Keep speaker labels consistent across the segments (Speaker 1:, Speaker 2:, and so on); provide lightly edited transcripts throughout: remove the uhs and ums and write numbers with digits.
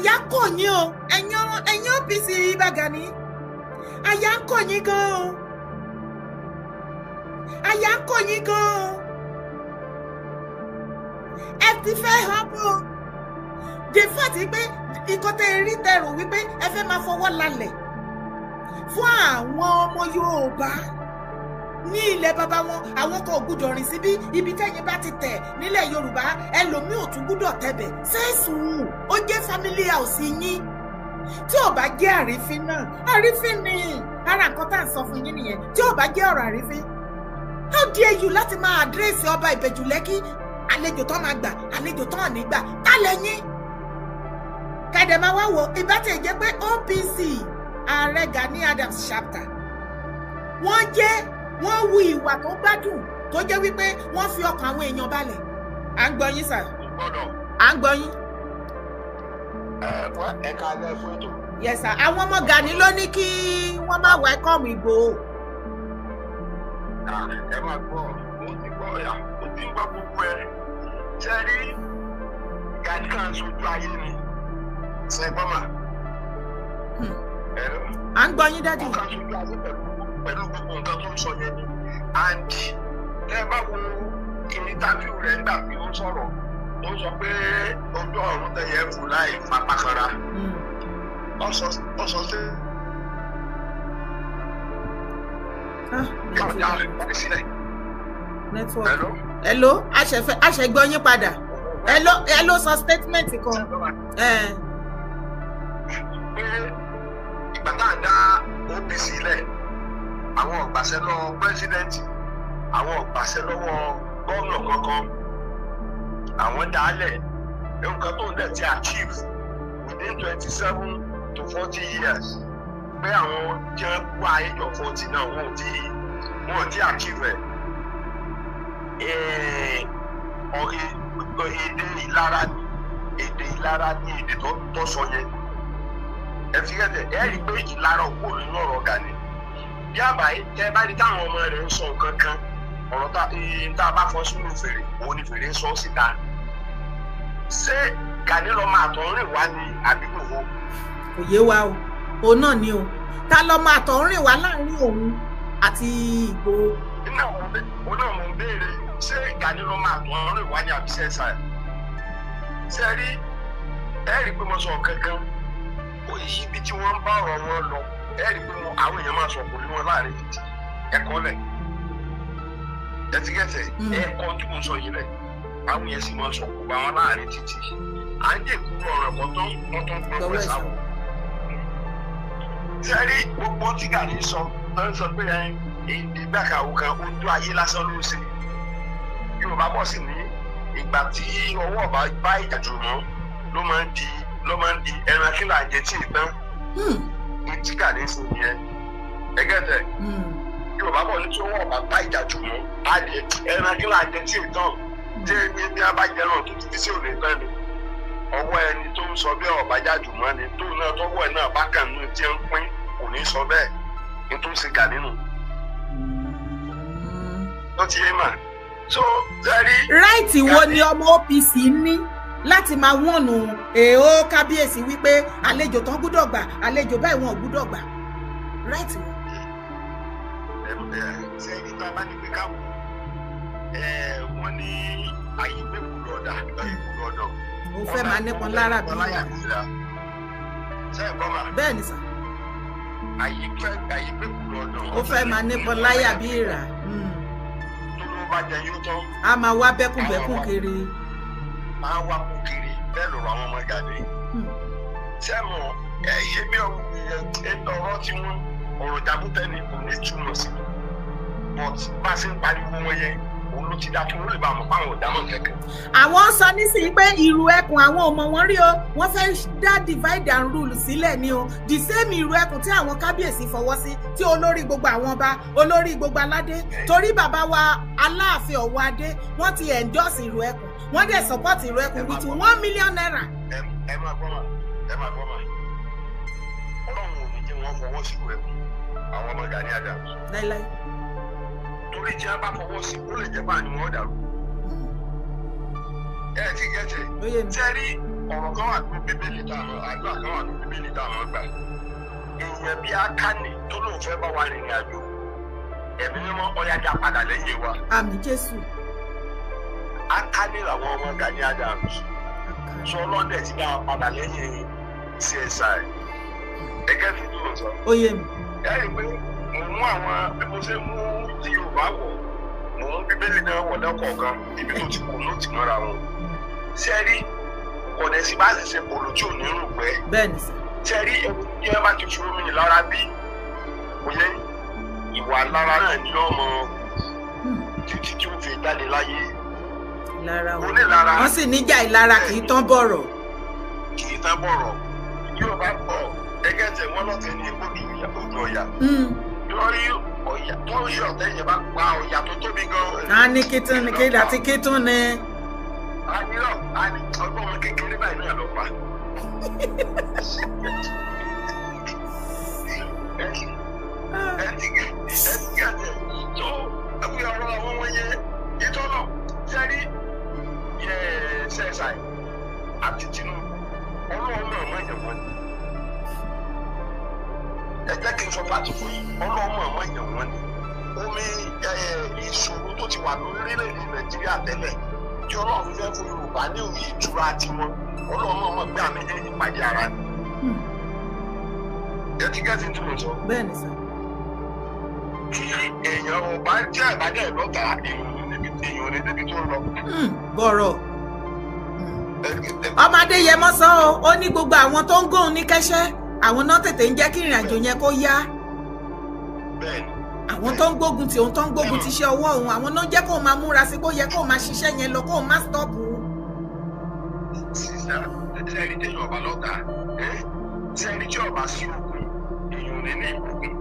Speaker 1: àyà kò yín o ẹ̀yin OPC Ìbà Gani àyà kò yín gan o àyà kò yín gan o ẹ ti fẹ́ hàn bó the fact pé ìkọ́tẹ́ rí tẹ̀rù wípé ẹ fẹ́ máa fọwọ́ lálẹ̀ fún àwọn ọmọ Yorùbá ní ilẹ̀ bàbá wọn àwọn kan ò gbúdọ̀ rìn síbí ibi tẹ́yìn bá ti tẹ̀ nílẹ̀ Yorùbá ẹlòmíì ò tún gbúdọ̀ tẹ̀bẹ̀ sẹ́sùn ó jẹ́ family house yín tí ò bá jẹ́ àrífín náà àrífín ni ara nǹkan tá à ń sọ fún yín nìyẹn tí ò bá jẹ́ ọ̀rọ̀ àrífín how dare you láti máa àdírẹ́sì ọba Ìbẹ̀jú Lẹ́kì àlejò tó máa gbà àlejò tó hàn nígbà kálẹ̀ yín kẹ̀dẹ̀ máa wá wò ìbátẹ̀ jẹ́ pé OPC ààrẹ Gani Adams chapter wọ́n wu ìwà tó gbádùn tó jẹ́ wípé wọ́n fi ọkàn àwọn èèyàn balẹ̀ à ń gbọ́ yín sà à ń gbọ́ yín.
Speaker 2: ẹ̀ka alẹ́ fún ètò.
Speaker 1: yes sir àwọn ọmọ Gani ló ní kí wọ́n má welcome Ìgbòho.
Speaker 2: ẹ máa gbọ́ mo ti gbọ́ ọ̀yà mo ti gbọ́ gbogbo ẹ̀ ṣe rí Gani kan sojú ayé ni ṣe gbọ́ mà.
Speaker 1: à ń gbọ́ yín dájú.
Speaker 2: ọkàn sojú ayé pẹ̀lú gbogbo nǹkan tó ń sọ yẹn ni and ẹ bá wo ìnítàbíù rẹ̀ nígbà tí ó sọ̀rọ̀ ó sọ pé ojú ọ̀run tẹ̀yẹ fún láì fapá kanra ó sọ sí.
Speaker 1: network hello àṣẹgbọ́ yín padà hello sọ statement kan.
Speaker 2: pé ìgbà tá à ń dá OPC lẹ̀ àwọn ọ̀gbàṣẹ́ lọ́wọ́ pẹ́sidẹ́ǹtì àwọn ọ̀gbàṣẹ́ lọ́wọ́ gómìnà kankan àwọn dálẹ̀ nǹkan tó ń dẹ̀ ti achieve within 27 to 40 years pé àwọn jẹ́ wá ayéjọ 40 náà wọ́n ti achieve ẹ̀ èdè ìlara ní èdè tó sọ yẹn ẹ fi kẹ́tẹ̀ ẹ rí i pé ìlara òkú nínú ọ̀rọ̀ Gani bí àbáyé tẹ bá rí táwọn ọmọ rẹ̀ ń sọ nǹkan kan ọ̀rọ̀ tá a bá fọ́ sínú fèrè òun ni fèrè ń sọ síta ṣé Gani lọ máa tọ̀ ń rìn wá ní àbíkú wo.
Speaker 1: kò yé wa o òun náà ni o ta lọ máa tọ̀ ń rìn wá láàrin òun àti Ìgbòho.
Speaker 2: òun náà mo ń béèrè ṣé Gani lọ máa tọ̀ ń rìn wá ní àbíṣẹ́ ṣáà ṣe rí ẹ rí i pé mo sọ kankan ibi tí wọ́n ń bá ọ̀rọ̀ wọn lọ ẹ rí i pé àwọn èèyàn máa sọ kò ní wọn láàrin títì ẹ̀kọ́ lẹ̀ ẹ̀tígẹ́tẹ̀ ẹ̀kọ́ tí mo sọ yìí lẹ̀ àwọn èèyàn sì máa sọ kò bá wọn láàrin títì à ń dè kúrò ọ̀rọ̀ ẹ̀kọ́ tó wọ́n tó ń gbọ́ pẹ̀ sáwọ̀. ṣe rí gbogbo tí Gani sọ ló ń sọ pé ìgbàkàwò kan ó tó ayé lásán ló ṣe Yorùbá bọ̀ sí ní ìgbà tí ọwọ́ bá ìjà jù mọ́ ló máa ń di ẹran kí là ń jẹ tí ì tán tí Gani ń sìn yẹn ẹgẹ́tẹ̀ Yorùbá bọ̀ ní tí ọwọ́ bá ìjà jù mọ́ adìẹ ẹran kí là ń jẹ tí ì tán tí ní abájẹ náà tó ti fi sí òní tán ni ọwọ́ ẹni tó ń sọ bí ọ̀bá jà jù mọ́ ni tó náà tọ́wọ́ ẹ̀ náà bá kàn ní tí ń pín kò ní sọ bẹ́ẹ̀ ní tó ń ṣe Gani nù. tó ti yé mà so sẹ́rí.
Speaker 1: ráìtì wo ni ọmọ OPC ní láti máa wọ̀nù èèó kábíyèsí wípé àlejò tán gbúdọ̀ gbà àlejò báyìí wọn ò gbúdọ̀ gbà ráìtì wọn.
Speaker 2: ṣé ìta bá ní pé káwọ wọn ní àyè mẹ́kù lọ́dà ìgbàlejò lọ́dọ̀.
Speaker 1: ó fẹ́ máa nípọn lára bí
Speaker 2: wọ́n. ṣé ẹ gbọ́ mà.
Speaker 1: bẹ́ẹ̀ ni sà.
Speaker 2: àyè mẹ́kù lọ́dọ̀.
Speaker 1: ó fẹ́ máa nípọn láyà bí ìrà.
Speaker 2: tó ló bá jẹ yóò tán.
Speaker 1: a máa wá bẹ́kùnbẹ́kùn kiri.
Speaker 2: máa wá kú kiri bẹ́ẹ̀ lọ́rọ̀ àwọn ọmọ Gani. sẹ́mu ẹ̀yẹ bí ọ̀rọ̀ tí wọ́n ọ̀rọ̀ jàbútẹ́ ni kò ní túmọ̀ sí but bá a ṣe ń pariwo wọn yẹn òun ló ti dá kí wọ́n lè bá a mọ̀ fáwọn ọ̀dàmọ̀ kẹ̀kẹ́.
Speaker 1: àwọn sọ nísìnyí pé ìrù ẹkùn àwọn ọmọ wọn rí o wọ́n fẹ́ dá divide and rule sílẹ̀ ni o the same ìrù ẹkùn tí àwọn kábíyèsí fọwọ́ sí tí olórí gbogbo àwọn ọba olórí gbogbo aládé torí bàbá wa Aláàfin Ọ̀wọ̀ Adé wọ́n ti endorse ìrù ẹkùn wọ́n dẹ̀ support ìrù ẹkùn bíi ti 1 million naira.
Speaker 2: ẹ máa gbọ́ mà Ọlọ́run ò ní jẹ́ wọ́n fọwọ́ sí ìrù ẹkùn àwọn ọmọ Gani Adams.
Speaker 1: láíláí.
Speaker 2: torí tí a bá fọwọ́ sí ó lè jẹ́ bá ní wọ́n dàrú. ẹ ti gẹ́tẹ̀ tẹ́rí ọ̀rọ̀ kan wà ní bíbélì táwọn àdúrà kan wà ní bíbélì táwọn gbà èèyàn bí Ákánì tó lóun fẹ́ bá wa rìnrìn àjò ẹ̀mí mímọ́ ọ̀yájà padà lẹ́yìn wa.
Speaker 1: àmín Jésù.
Speaker 2: Ákánì làwọn ọmọ Gani Adams sọ lọ́dẹ̀ tí bá padà lẹ́yìn CSI ẹgẹ́ fi dúró sọ.
Speaker 1: ó yé mi.
Speaker 2: ẹ rí i pé mo mú àwọn bí mo ṣe mú ti Yorùbá wọ̀ mo mú bíbélì náà wọ̀ lẹ́kọ̀ọ̀kan ibi tó ti kù ló ti mọ́ra wọn. sẹ́rí kọ̀dẹ̀sí bá sì ṣe polo tí ò ní rò pẹ́.
Speaker 1: bẹ́ẹ̀ni sà.
Speaker 2: sẹ́rí ẹni tí ẹ bá ti fi omi lára bí òye ìwà lára náà ní ọmọ títí tí ó fi jáde láyé.
Speaker 1: lára wọn sì níjà ìlara kì í tán bọ̀rọ̀.
Speaker 2: kì í tán bọ̀rọ̀ yóò bá bọ̀ ẹgẹ́ tẹ̀ wọ́n lọ́tẹ̀ ní ojú ọ̀yà. lórí ọ̀yà tó rí ọ̀tẹ̀ yẹn bá pa ọ̀yà tó tóbi gan-an.
Speaker 1: a ní kítún ní kí àti kítún ni.
Speaker 2: a ní ọgbọ́n ọmọ kékeré báyìí náà lọ pa. tó ẹkú ọ̀rọ̀ àwọn ọmọ yẹn ìtọ́nà sẹ́rí CSI àti Tinubu ọlọ́run náà mọ̀ ẹ̀yẹ̀ wọ́n ni. ẹ jẹ́ kí n sọ pàtó fún yín ọlọ́run náà mọ̀ ẹ̀yẹ̀ wọ́n ni. omi ìṣòro tó ti wà lórílẹ̀‐èdè Nàìjíríà tẹ́lẹ̀ tí ọlọ́run fẹ́ fún Yorùbá ní òye ìtura tiwọn ọlọ́run náà mọ̀ pé àmì ẹ̀yìn ìpàdé ara ni. ẹ ti gẹ́sì tí mo sọ.
Speaker 1: bẹ́ẹ̀ni sà.
Speaker 2: kí èèyàn ọba jẹ́ ìbàdàn lọ́tà èèyàn ní débi tó ń lọ.
Speaker 1: bọ̀rọ̀ ọmọdé yẹ mọ́ sọ ó ní gbogbo àwọn tó ń gòun ní kẹ́sẹ́ àwọn náà tètè ń jẹ́ kí ìrìn àjò yẹn kó yá.
Speaker 2: bẹ́ẹ̀ni.
Speaker 1: àwọn tó ń gbógun tí òun tó ń gbógun ti ṣe ọwọ́ òun àwọn náà jẹ́ kóun máa múra sí kó yẹ kóun máa ṣiṣẹ́ yẹn lọ kóun má stọ́ọ̀pù.
Speaker 2: sísá sẹ́ẹ̀rì tí ọba lọ́gà sẹ́ẹ̀rì tí ọba sí ogun èèyàn ní ní ìkógun.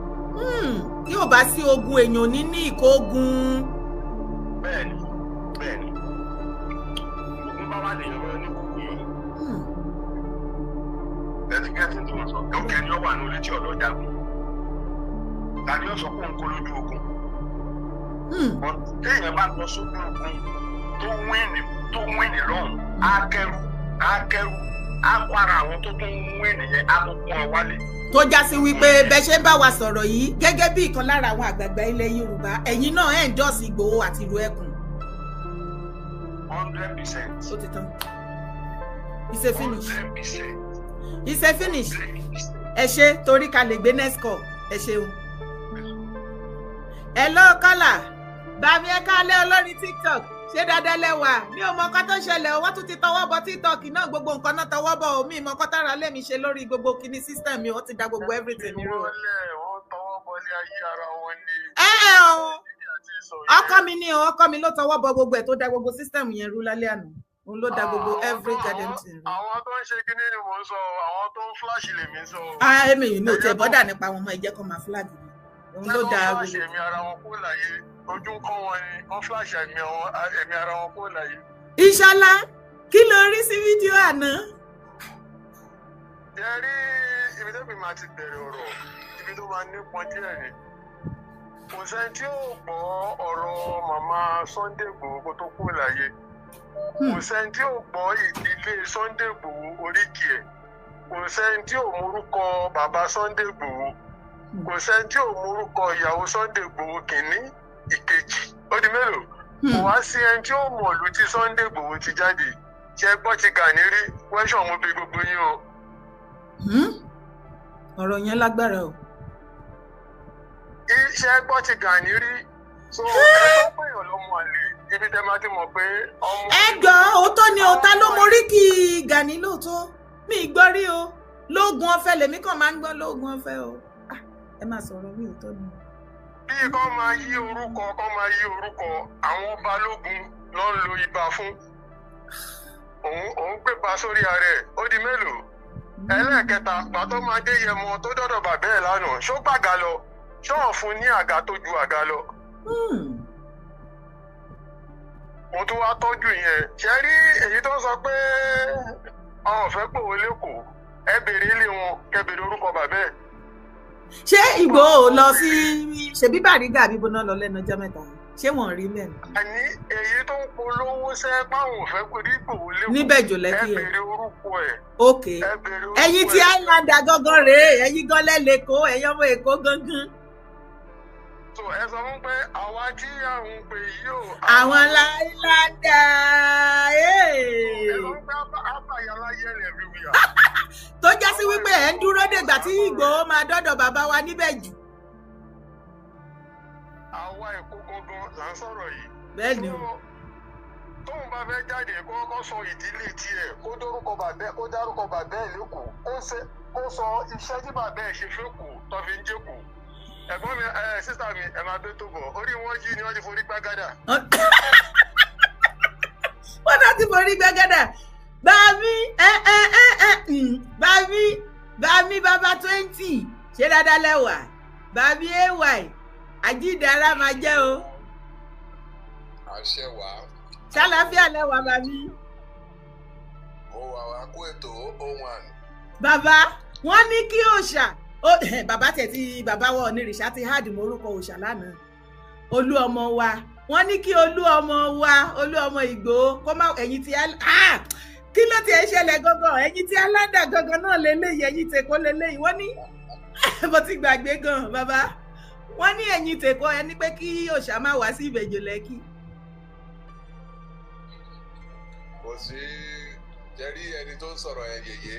Speaker 1: tí ò bá sí ogun èèyàn ní ní ìkógun.
Speaker 2: bẹ́ẹ̀ni bẹ́ẹ̀ni ogun bá wà lèèyàn lọ ní kókó yìí. ẹtikẹ́tì tí wọ́n sọ ọ̀kẹ́ ni ó wà ní olétí ọ̀dọ́ jagun tàbí ó sọ pé òun kó lójú ogun. téèyàn bá lọ sójú ogun tó wíìnì lọ́hùn á kẹ́rù á kó ara àwọn tó tún wíìnì yẹn á tún kún ọ wálé.
Speaker 1: tó já sí wípé bẹ́ẹ̀ ṣe ń bá wa sọ̀rọ̀ yìí gẹ́gẹ́ bí ìkan lára àwọn àgbààgbà ilẹ̀ Yorùbá ẹ̀yin náà ẹ̀ ń jọ́sìn Ìgbòho àti ìlú Ẹkùn.
Speaker 2: 100%.
Speaker 1: ó ti tán. it's a finish.
Speaker 2: 100%.
Speaker 1: it's a finish. ẹ ṣe torí ká lè gbé next call ẹ ṣeun. hello kọ́là bàmí ẹ kálẹ̀ olórí TikTok ṣé dáadáa lẹ́wà ní ọmọ nǹkan tó ṣẹlẹ̀ wọ́n tún ti tọwọ́ bọ TikTok náà gbogbo nǹkan náà tọwọ́ bọ omi ìmọ̀ nǹkan tára lẹ́mi ṣe lórí gbogbo kíní system mi wọ́n ti da gbogbo everything mi rú.
Speaker 2: wọ́n tọwọ́ bọ ní ayé ara wọn ni.
Speaker 1: ọkọ mi ni ọkọ mi ló tọwọ́ bọ gbogbo ẹ̀ tó da gbogbo system yẹn rú lálẹ́ àná òun ló da gbogbo every garden thing.
Speaker 2: àwọn tó ń ṣe kíní ni mò ń sọ àwọn tó ń flash lèmi sọ.
Speaker 1: èmi yìí ní o tẹ bọ́dà nípa àwọn ọmọ ẹ jẹ́ kó máa flag mi òun ló da
Speaker 2: gbogbo. ṣé wọ́n flash ẹ̀mí ara wọn kó láyé ojú ń kọ́ wọn ni wọ́n flash ẹ̀mí ara wọn kó láyé.
Speaker 1: Ìṣọ̀lá kí ló rí sí fídíò àná.
Speaker 2: ẹ rí ibi tó fi máa ti bẹ̀rẹ̀ ọ̀rọ̀ ibi tó máa nípọn díẹ̀ ni kò sẹ́ni tí ò gbọ́ ọ̀rọ̀ màmá Sunday Igboho kó tó kú láyé kò sẹ́ni tí ò gbọ́ ìdílé Sunday Igboho oríkì ẹ̀ kò sẹ́ni tí ò morúkọ bàbá Sunday Igboho kò sẹ́ni tí ò morúkọ ìyàwó Sunday Igboho kìíní ìkejì ó di mélòó kò wá sí ẹni tí ó mọ̀ ìlú tí Sunday Igboho ti jáde ṣe gbọ́ ti Gani rí wẹ́ṣọ̀ mo bí gbogbo yín o.
Speaker 1: ọ̀rọ̀ yẹn lágbára o.
Speaker 2: iṣẹ́ gbọ́ ti Gani rí so ẹ tó pèèyàn ló mọ̀ lè ibi tẹ́ máa ti mọ̀ pé ọmọ.
Speaker 1: ẹ jọ òótọ́ ni òótá ló morí kí Gani lóòótọ́ mi ì gbọ́ rí o lóògùn ọ̀fẹ́ lèmi kàn máa ń gbọ́ lóògùn ọ̀fẹ́ o ẹ máa sọ̀rọ̀ mi òótọ́ ni.
Speaker 2: bí kò máa yí orúkọ àwọn balógun ló ń lo ibà fún òun gbépa sórí ààrẹ ó di mélòó ẹlẹ́ẹ̀kẹta pàtó máa dé Yẹmọ tó dọ́dọ̀ bàbá ẹ̀ lánàá ṣó gbàgà lọ ṣọ́ọ̀ fún ní àga tó ju àga lọ. mo tún wá tọ́jú yẹn ṣe rí èyí tó sọ pé àwọn fẹ́ pòwó lẹ́kọ̀ọ́ ẹ bèrè ilé wọn kẹ bèrè orúkọ bàbá ẹ̀.
Speaker 1: ṣé Ìgbòho lọ sí ṣebí Bàrígà bíbo náà lọ lẹ́nu ọjọ́ mẹ́ta. ṣé wọ́n rí mẹ́rin.
Speaker 2: àní èyí tó ń polówó sẹ́ páwọn ò fẹ́ pé Ìgbòho lẹ́kọ̀ọ́
Speaker 1: níbẹ̀ jò lẹ́kì
Speaker 2: ẹ
Speaker 1: ẹ̀.
Speaker 2: béèrè orúkọ ẹ̀.
Speaker 1: ok
Speaker 2: ẹ béèrè orúkọ
Speaker 1: ẹ̀yin tí
Speaker 2: ẹ̀.
Speaker 1: islander gangan rèé ẹ̀yin gan lẹ́lẹ́kọ̀ọ́ ẹ̀yin ọmọ Èkó gangan.
Speaker 2: so ẹ sọ fún pé àwa tí àwọn pè yìí o.
Speaker 1: àwọn islander
Speaker 2: ẹ sọ fún pé àbàyàláyé rẹ̀ rí wíyà.
Speaker 1: tó já sí wípé ẹ̀ ń dúró dègbà tí Ìgbòho máa dọ́dọ̀ bàbá wa níbẹ̀ jù.
Speaker 2: àwa Èkó gangan là ń sọ̀rọ̀ yìí.
Speaker 1: bẹ́ẹ̀ ni o.
Speaker 2: tóun bá fẹ́ jáde kó kọ́kọ́ sọ ìdílé tiẹ̀ kó dárúkọ bàbá ẹ̀ lẹ́kọ̀ọ́ kó sọ iṣẹ́ tí bàbá ẹ̀ ṣe fẹ́ kù tó fi ń jẹ́kù. ẹ̀gbọ́n mi sísá mi ẹ̀ máa gbé tó bọ̀ orí wọn yí ni wọ́n ti forí gbágádà.
Speaker 1: wọ́n náà ti forí gbágádà. bàmí bàbá 20 ṣé dáadáa lẹ́wà bàmí ay àjíǹdára máa jẹ́ o.
Speaker 3: àṣẹ wà.
Speaker 1: ṣàlàáfíà lẹ́wà bàmí.
Speaker 3: mo wà wá kó ètò 01.
Speaker 1: bàbá wọ́n ní kí òòṣà bàbá tẹ̀ tí bàbá wa onírìṣà ti háàdì mórúkọ òòṣà lánàá olú ọmọ wa wọ́n ní kí olú ọmọ Ìgbòho kó má ẹ̀yin tí kí ló ti ẹ̀ ṣẹlẹ̀ gangan ẹ̀yin tí aládà gangan náà lélẹ́yìí ẹ̀yin tèkó lélẹ́yìí wọ́n ní mo ti gbàgbé gan bàbá wọ́n ní ẹ̀yin tèkó ẹni pé kí òòṣà má wá sí Ìbẹ̀jò Lẹ́kì.
Speaker 3: kò sí jẹ́rí ẹni tó ń sọ̀rọ̀ ẹ̀ yèyé.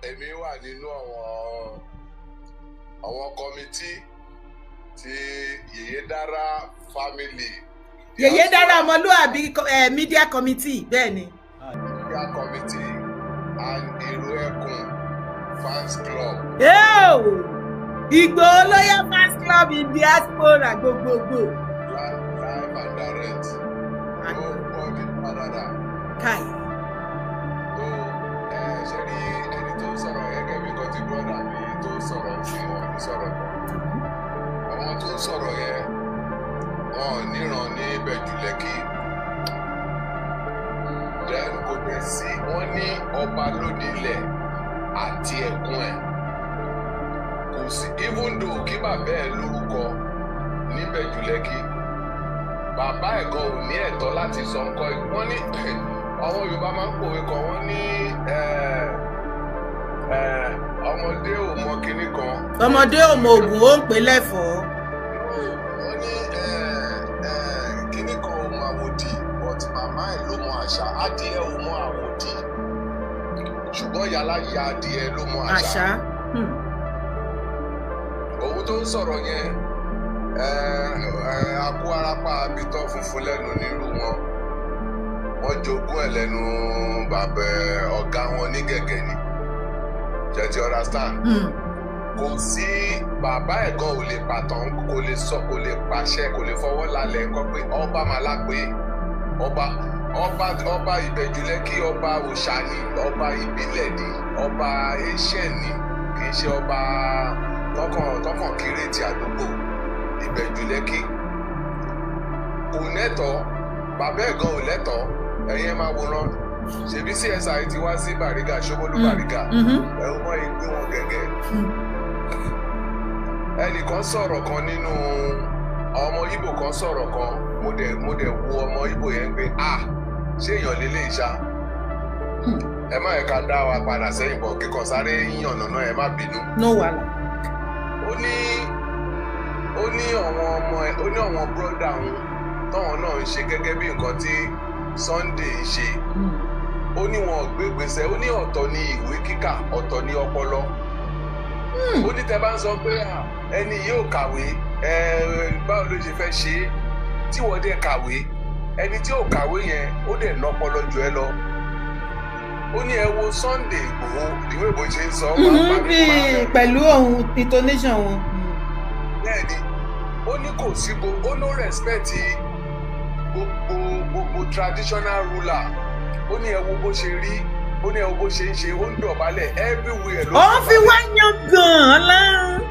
Speaker 3: èmi wà nínú àwọn kọmitì tí Yèyé Dára family.
Speaker 1: Yèyé Dára ọmọlúwàbí media committee bẹ́ẹ̀ ni.
Speaker 3: media committee and Ìró Ẹkùn fans club.
Speaker 1: Ìgbòho Loyal fans club in diaspora gbogbogbò.
Speaker 3: live and direct. nobody padà.
Speaker 1: Kai.
Speaker 3: tó ṣe rí ẹni tó sọ̀rọ̀ gẹ́gẹ́ bí kan tí brọ́dà mi tó sọ̀rọ̀ tí wọ́n ní sọ̀rọ̀ kan. àwọn tó sọ̀rọ̀ yẹn wọn ò níran ní Ìbẹ̀jù Lẹ́kì. then kò dé sí wọ́n ní ọba lónílẹ̀ àti ẹ̀kún ẹ̀. kò sí even though kí bàbá ẹ̀ lórúkọ ní Ìbẹ̀jù Lẹ́kì bàbá ẹ̀ gan ò ní ẹ̀tọ́ láti sọ nǹkan wọ́n ní àwọn Yorùbá máa ń pòwe kan wọ́n ní ọmọdé ò mọ kinní kan.
Speaker 1: ọmọdé ò mọ ògùn ó ń pè lẹ́fọ̀ọ́.
Speaker 3: wọ́n ní kinní kan ò mọ àwòdì but màmá ẹ̀ ló mọ àṣà adìẹ ò mọ àwòdì ṣùgbọ́n yàrá ya adìẹ ló mọ àṣà. òun tó ń sọ̀rọ̀ yẹn akó arapa abitọ́ funfun lẹ́nu nírú wọn wọ́n jogún ẹ̀ lẹ́nu bàbá ọ̀gá wọn ní gẹ̀gẹ̀ ni jẹ́ ti understand. kò sí bàbá ẹ̀ gan ò lè pàtàn kò lè sọ kò lè pàṣẹ kò lè fọwọ́ lálẹ́ kọ́ pé ọba máa lápè ọba Ìbẹ̀jù Lẹ́kì ọba òòṣà ni ọba ìbílẹ̀ ni ọba asian ni kì í ṣe ọba tọkàn kiri ti àdúgbò Ìbẹ̀jù Lẹ́kì kò nẹ́tọ̀ọ́ bàbá ẹ̀ gan ò lẹ́tọ̀ọ́ ẹ̀yin máa wòran ṣèbí CSI ti wá sí Bàrígà Ṣómólú Bàrígà ẹ̀rù mọ́ ìgbé wọn gẹ́gẹ́. ẹnìkan sọ̀rọ̀ kan nínú ọmọ Ìgbò kan sọ̀rọ̀ kan mo dẹ̀ wo ọmọ Ìgbò yẹn pé ṣé èèyàn lélẹ̀ ìṣá ẹ má ẹ̀ka dá wa padà sẹ́yìn bọ̀ kíkọ̀ sáré yíyan nàná ẹ má bínú.
Speaker 1: no wàhálà.
Speaker 3: ó ní àwọn bírọ́dà òun táwọn náà ń ṣe gẹ́gẹ́ bí nǹkan tí Sunday ń ṣe ó ní wọn ò gbé gbèsè ó ní ọ̀tọ̀ ní ìwé kíkà ọ̀tọ̀ ní ọpọlọ ó ní tẹ́ bá ń sọ pé ẹni yóò kàwé báwo ló ṣe fẹ́ ṣe é tí wọ́n dẹ̀ kàwé ẹni tí ò kàwé yẹn ó dẹ̀ nọpọlọ jù ẹ lọ ó ní ẹ wo Sunday Ìgbòho ìwé ìbò ṣe ń sọ
Speaker 1: pẹ̀lú ohun intonation wọn.
Speaker 3: bẹ́ẹ̀ni ó ní kò sí ó no respect gbogbo traditional ruler ó ní ẹ wo bó ṣe rí ó ní ẹ wo bó ṣe ń ṣe ó ń dọ̀bálẹ̀ everywhere ló.
Speaker 1: ó fi wá yan gan-an lárùn.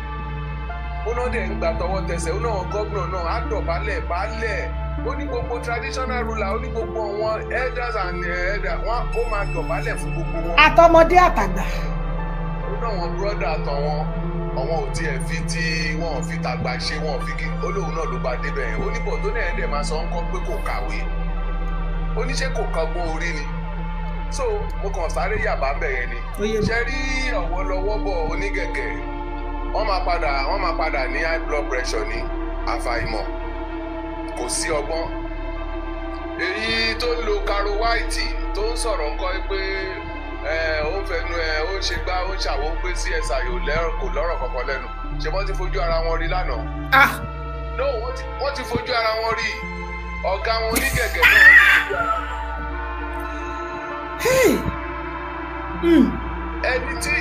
Speaker 3: ó náà dẹ̀ ń gbà tọwọ́ tẹsẹ̀ ó náà gómìnà náà á dọ̀bálẹ̀ baálẹ̀ ó ní gbogbo traditional ruler ó ní gbogbo àwọn elders and elders wọn ó máa dọ̀bálẹ̀ fún gbogbo wọn.
Speaker 1: àtọmọdé àtàgbà.
Speaker 3: ó náà wọn brother àtọwọn àwọn ò tiẹ̀ fi tí wọ́n fi tàgbà ṣe wọ́n fi kí olóhùn náà ló bá débẹ̀ yẹn oníbọ̀ tó náà ẹ̀dẹ̀ máa sọ ń kọ́ pé kò kàwé oníṣẹ́ kò kọ́gbọ́n orí ni so mo kàn sáré yàbá bẹ̀yẹn ni ṣe rí ọ̀wọ́ lọ́wọ́ bọ̀ onígẹ̀gẹ̀ wọ́n máa padà ní high blood pressure ní àfàìmọ̀ kò sí ọgbọ́n èyí tó ń lo Caro White tó ń sọ̀rọ̀ nǹkan pé ó ń fẹnu ó ń ṣe gbá ó ń ṣàwó pé CSI kò lọ́rọ̀ kankan lẹ́nu ṣé wọ́n ti fojú ara wọn rí lánàá. no wọ́n ti fojú ara wọn rí ọ̀gá wọn onígẹ̀gẹ̀ náà ẹni tí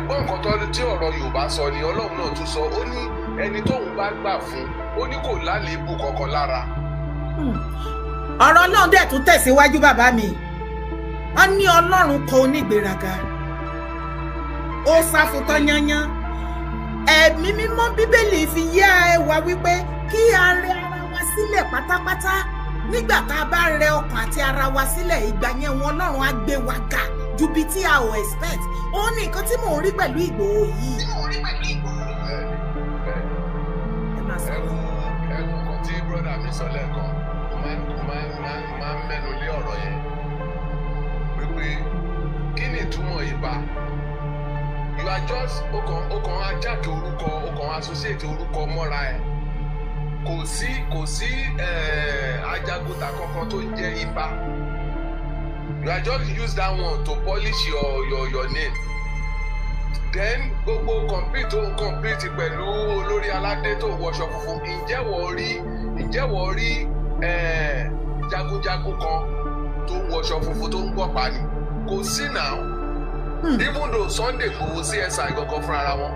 Speaker 3: gbọ́ nǹkan tó tí ọ̀rọ̀ Yorùbá sọ ni Ọlọ́run náà tún sọ ó ní ẹni tóun bá gbà fún ó ní kò lálébù kankan lára.
Speaker 1: ọ̀rọ̀ náà dẹ̀ tún tẹ̀síwájú bàbá mi wọ́n ní Ọlọ́run kọ onígbéraga ó sáfùtọ́ yányán ẹ̀mí mímọ́ Bíbélì fi yá ẹ wá wípé kí a rẹ ara wa sílẹ̀ pátápátá nígbà tá a bá rẹ ọkàn àti ara wa sílẹ̀ ìgbà yẹn wọn Ọlọ́run á gbé wa ga ju bí tí a ò expect ó ní nǹkan tí mò ń rí pẹ̀lú Ìgbòho yìí.
Speaker 3: ẹ̀wọ̀n kan tí brọ́dà mi sọ lẹ́ẹ̀kan máa ń mẹ́nu lé ọ̀rọ̀ yẹn wípé kí ni ìtumọ̀ ibà you are just ó kàn ajáke orúkọ ó kàn associate orúkọ mọ́ra ẹ̀ kò sí ajagunta kankan tó ń jẹ́ ibà you are just use that one to polish your name then gbogbo compete pẹ̀lú olórí aládé tó wọṣọ funfun ǹjẹ́ wọ́n rí jagunjagun kan tó ń wọṣọ funfun tó ń gbọ̀pá ni kò sí náà even though Sunday Igboho CSI gangan fúnra ara wọn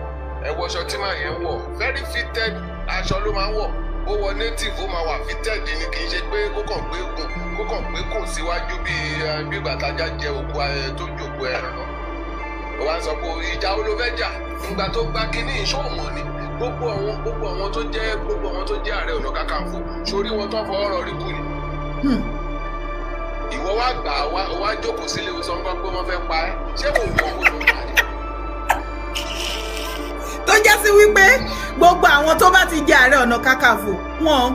Speaker 3: ẹ wọṣọ tí màá yẹn wọ̀ very fitted aṣọ ló máa ń wọ̀ ó wọ native ó máa wà fitted ni kì í ṣe pé kó kàn gbé kùn síwájú bí gbàtájà jẹ òkú tó jòkó ẹran náà ó wá ń sọ pé ìjà olófẹ́jà nígbà tó gbá kínní ìṣòwò ni gbogbo àwọn tó jẹ́ Ààrẹ Ọ̀nà Kakanfò sórí wọn tó fọwọ́rọ̀ rí kú ni ìwọ wá gbà wá jókòó sílé o sọ ń gbọ́ pé wọ́n fẹ́ pa ẹ́ ṣé kò wọ́n kó tó pa ni.
Speaker 1: tó jẹ́ sí wípé gbogbo àwọn tó bá ti jẹ Ààrẹ Ọ̀nà Kakanfò wọ́n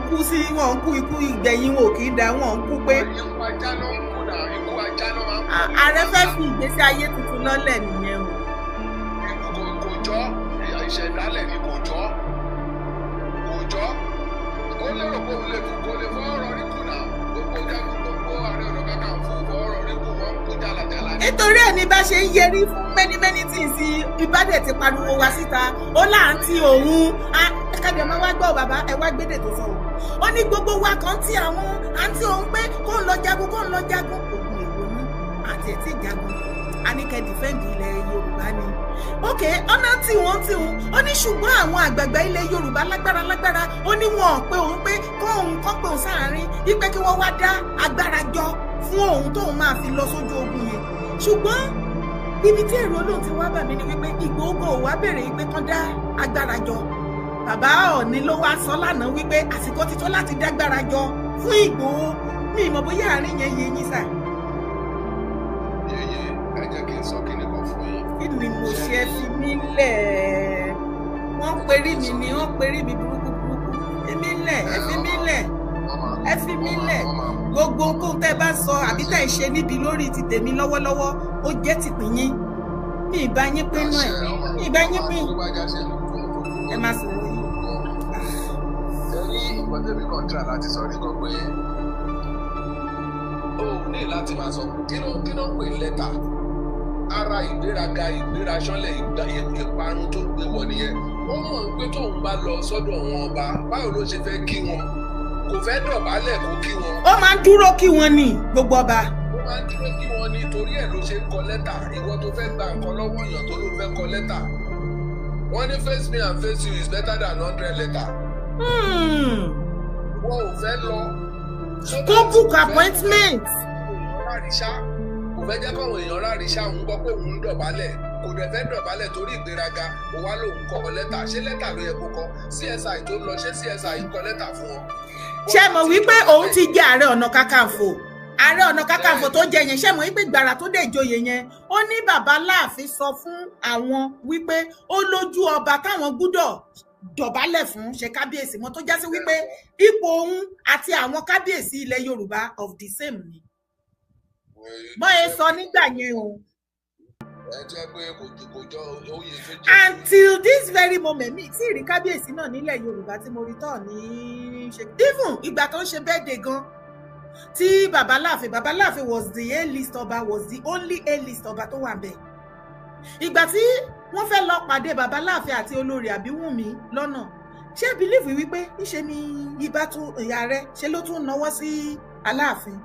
Speaker 1: ń kú ikú ìgbẹ̀yìn wọn ò kì í da wọ́n ń kú pé.
Speaker 3: ikú ajá ló ń kú náà ikú ajá ló máa ń kú.
Speaker 1: Ààrẹ fẹ́ fi ìgbésí ayé tuntun lọ́lẹ̀ nìyẹn o.
Speaker 3: ikú kò jọ ìṣẹ̀dálẹ̀ ni kò jọ ó lérò pé òun lè fọ́ ọ̀rọ̀ rí kù náà gbogbo Ààrẹ Ọ̀nà Kakanfò fọ́ ọ̀rọ̀ rí kù wọ́n kú jálajàla.
Speaker 1: nítorí ẹ̀ ní bá ṣe ń yẹrí fún many things ìbádẹ́ ti pariwo wá síta ó láǹtí òun káde ọmọ wa gbọ́ bàbá ẹ wá gbédè tó sọ ó ní gbogbo wa kan tí àwọn àǹtí òun pé kó ń lọ jagun ògùn ìrònú àti ètí ìjagun Àníkẹ́ dìfẹ́ǹdì ilẹ̀ Yorùbá ni ok ọ̀nà tí wọ́n ó ní ṣùgbọ́n àwọn àgbààgbà ilẹ̀ Yorùbá lágbára ó ní wọn ò pé òun pé kóun kọ́ pé òun sáàárín wípé kí wọ́n wá dá agbára jọ fún òun tóun máa fi lọ sójú ogun yẹn ṣùgbọ́n ibi tí èrò olóhùn ti wá bà mí ni wípé Ìgbòho wá bèrè wípé kán dá agbára jọ bàbá Ọọ̀ni ló wá sọ lánàá wípé àsìkò ti tó láti dágbára jọ fún Ìgbòho mi ìmọ̀ bóyá àárín yẹn yé yín sà.
Speaker 3: yeye ẹ jẹ́ kí n sọ kíni kan fún yín.
Speaker 1: kí ni mo ṣe fi mí lẹ̀ wọ́n perí mi ni wọ́n perí mi burúkú èmi lẹ̀ ẹ fi mí lẹ̀ ẹ fi mí lẹ̀ gbogbo nǹkan tẹ́ bá sọ àbí tẹ́ ẹ ṣe níbi lórí ti tèmi lọ́wọ́lọ́wọ́ ó jẹ́ tìpín yín mi ìbá yín pín náà mi ìbá yín pín ẹ má sọ wọ́n yìí.
Speaker 3: ẹ ní ìgbọ́n tẹ́bí kan tíra láti sọ ní kan pé ó ní láti máa sọ kí ló ń pè lẹ́tà ara ìgbéraṣánlẹ̀ ìparun tó gbé wọ̀ nìyẹn ó mọ̀ pé tóun bá lọ sọ́dọ̀ wọn ọba báwo ló ṣe fẹ́ kí wọn kò fẹ́ dọ̀bálẹ̀ kó kí wọn.
Speaker 1: ó máa ń dúró kí wọn ní gbogbo ọba.
Speaker 3: ó máa ń dúró kí wọn ní torí ẹ̀ ló ṣe ń kọ lẹ́tà ìwọ tó fẹ́ gba nǹkan lọ́wọ́ èèyàn tó ló fẹ́ kọ lẹ́tà wọ́n ní face me and face you is better than 100 letter. wọ́n ò fẹ́ lọ.
Speaker 1: kó book appointment.
Speaker 3: kò fẹ́ jẹ́ káwọn èèyàn ráríṣà òun gbọ́ pé òun ń dọ̀bálẹ̀ kò dẹ̀ fẹ́ dọ̀bálẹ̀ torí ìgbéraga ó wá lòun kọ lẹ́tà ṣé lẹ́tà ló yẹ kó kọ CSI tó lọ ṣé CSI ń kọ lẹ́tà fún wọn.
Speaker 1: ṣé mọ̀ wípé òun ti jẹ́ Ààrẹ Ọ̀nà Kakanfò Ààrẹ Ọ̀nà Kakanfò tó jẹ yẹn ṣe mọ̀ wípé gbàrà tó dé ìjòyè yẹn ó ní bàbá Láàfin sọ fún àwọn wípé ó lójú ọba táwọn gbúdọ̀ dọ̀bálẹ̀ fún ṣe kábíyèsí mọ́ tó já sí wípé ipò òun àti àwọn kábíyèsí ilẹ̀ Yorùbá of the same ni bọ́ẹ̀ sọ nígbà yẹn o. Until this very moment mi tí rí kábíyèsí náà nílẹ̀ Yorùbá tí mo rí tán ní ṣe even ìgbà tó ń ṣe birthday gan tí bàbá Láàfin was the A-list ọba, was the only A-list ọba tó wà bẹ́ẹ̀. Ìgbà tí wọ́n fẹ́ lọ pàdé bàbá Láàfin àti olórí Àbíwùnmí lọ́nà ṣé believe wípé níṣe ni ibà tún ìyá rẹ̀ ṣe ló tún náwó sí Aláàfin.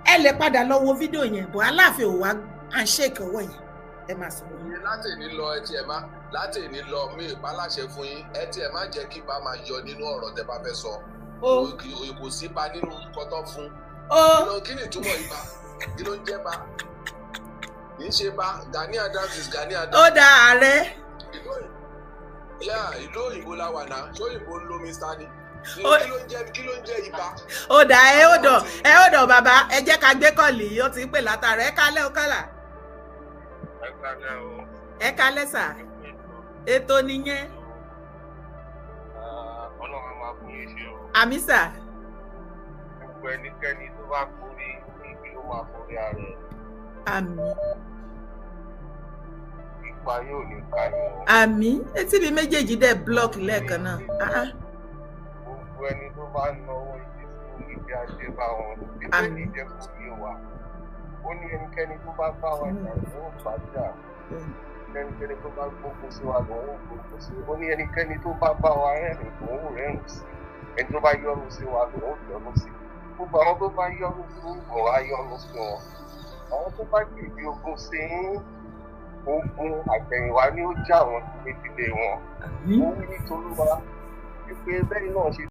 Speaker 1: Ẹ lè padà lọ wo fídíò yẹn bọ̀ Aláàfin ò wá handshake ọwọ́ yẹn ẹ máa sọ wọ́n.
Speaker 3: láti ní lọ ẹtì ẹ má láti ní lọ mi ìbáláṣẹ fún yín ẹtì ẹ má jẹ́ kí bá máa yọ nínú ọ̀rọ̀ tẹ́ bá fẹ́ sọ kò sí ba nínú kọtọ fún kí ni ìtumọ̀ ibà kí ló ń jẹ́ bá kì í ṣe bá Gani Adams is Gani Adams.
Speaker 1: ó dá ààrẹ.
Speaker 3: ìlú òyìnbó la wà náà ṣé òyìnbó ń lo mr ni kí ló ń jẹ́ ibà.
Speaker 1: ó dá ẹ ó dọ̀ bàbá ẹ jẹ́ ká gbé kọ́ọ̀lì ó ti ń pè látara ẹ kálẹ̀ ó kálà. ẹ kálẹ̀ sà ètò nìyẹn.
Speaker 2: Ọlọ́run máa fún yín ṣe o.
Speaker 1: Àmì sà.
Speaker 2: Gbogbo ẹnikẹ́ni tó bá kórí ibi ló máa kórí ara ẹ̀.
Speaker 1: Àmì.
Speaker 2: Ipa yóò ní ká yín o.
Speaker 1: Àmì etí mi méjèèjì dẹ̀ block lẹ́ẹ̀kan náà.
Speaker 2: Gbogbo ẹni tó bá náwó ìdí fún ibi ajé bá wọn títí ní jẹ́ kó yé wa. Ó ní ẹnikẹ́ni tó bá bá wa jà ló ń bàjá. Ẹnikẹ́ni tó bá gbógun sí wa lòun gbógun sí. Ó ní ẹnikẹ́ni tó bá bá wa rẹ́rìn lòun rẹ́rìn sí. Ẹni tó bá yọ́nú sí wa lòun yọ́nú sí. Gbogbo àwọn tó bá yọ́nú sí ìgbọ̀n á yọ́nú sí wọn. Àwọn tó bá dìde ogun sí ogun àgbẹ̀yìnwá ni ó já wọn nídìílé wọn. Ó wí nítorí wa wípé bẹ́ẹ̀ náà ṣe